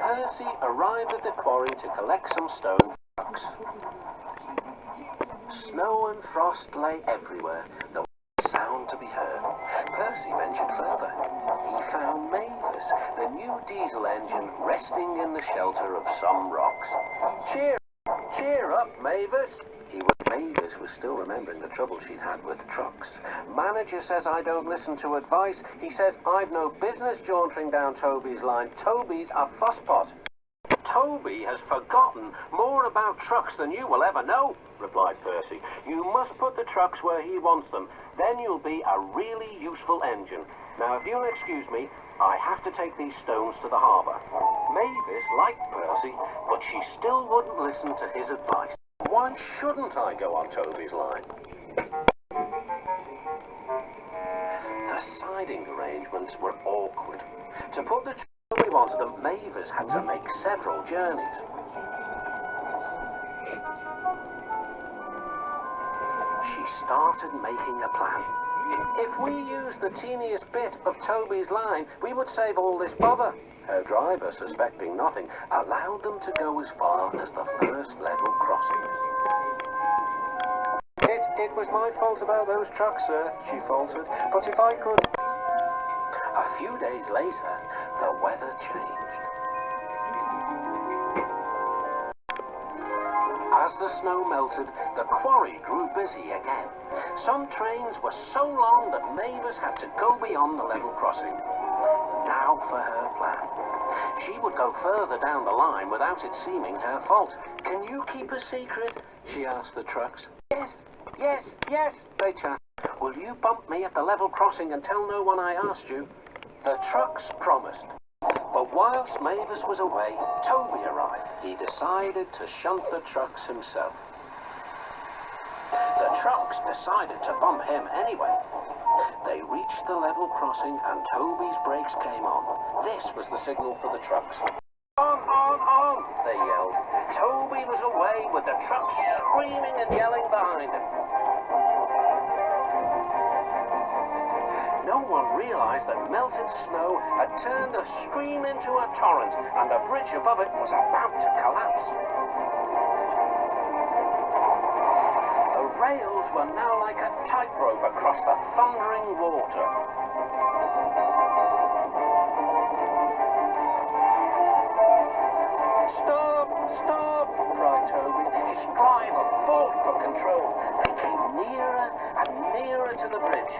Percy arrived at the quarry to collect some stone for trucks. Snow and frost lay everywhere, the sound to be heard. Percy ventured further. He found Mavis, the new diesel engine, resting in the shelter of some rocks. Cheer up, Mavis. Mavis was still remembering the trouble she'd had with trucks. Manager says I don't listen to advice. He says I've no business jauntering down Toby's line. Toby's a fusspot. Toby has forgotten more about trucks than you will ever know, replied Percy. You must put the trucks where he wants them. Then you'll be a really useful engine. Now, if you'll excuse me, I have to take these stones to the harbour. Mavis liked Percy, but she still wouldn't listen to his advice. Why shouldn't I go on Toby's line? The siding arrangements were awkward. To put the Toby onto them, Mavis had to make several journeys. She started making a plan. If we used the teeniest bit of Toby's line, we would save all this bother. Her driver, suspecting nothing, allowed them to go as far as the first level crossing. It was my fault about those trucks, sir, she faltered, but if I could... A few days later, the weather changed. As the snow melted, the quarry grew busy again. Some trains were so long that Mavis had to go beyond the level crossing. Now for her plan. She would go further down the line without it seeming her fault. Can you keep a secret? She asked the trucks. Yes, they chattered. Will you bump me at the level crossing and tell no one I asked you? The trucks promised. But whilst Mavis was away, Toby arrived. He decided to shunt the trucks himself. The trucks decided to bump him anyway. They reached the level crossing and Toby's brakes came on. This was the signal for the trucks. On, they yelled. Toby was away with the trucks screaming and yelling behind him. No one realized that melted snow had turned a stream into a torrent and the bridge above it was about to collapse. The rails were now like a tightrope across the thundering water. Stop, cried Toby. His driver fought for control. They came nearer and nearer to the bridge.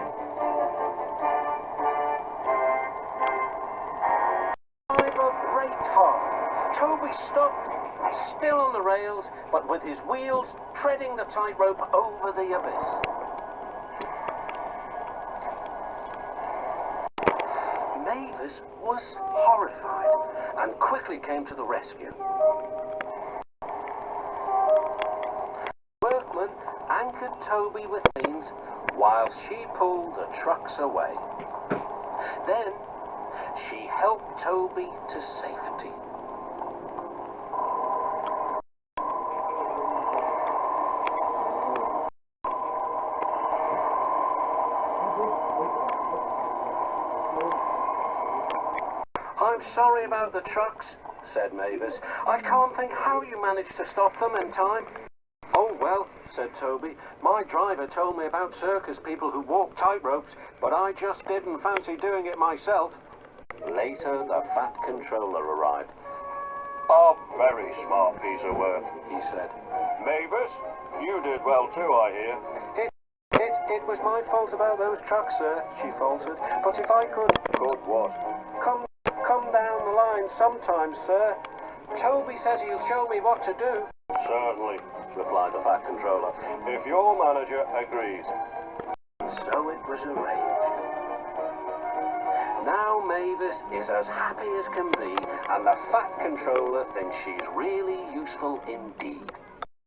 Driver braked hard. Toby stopped, still on the rails, but with his wheels treading the tightrope over the abyss. Mavis was horrified and quickly came to the rescue. Workmen anchored Toby with chains while she pulled the trucks away. Then she helped Toby to safety. I'm sorry about the trucks, said Mavis. I can't think how you managed to stop them in time. Oh, well, said Toby. My driver told me about circus people who walk tightropes, but I just didn't fancy doing it myself. Later, the Fat Controller arrived. A very smart piece of work, he said. Mavis, you did well too, I hear. It was my fault about those trucks, sir, she faltered. But if I could... Could what? Come down the line sometimes, sir. Toby says he'll show me what to do. Certainly, replied the Fat Controller, if your manager agrees. So it was arranged. Now Mavis is as happy as can be, and the Fat Controller thinks she's really useful indeed.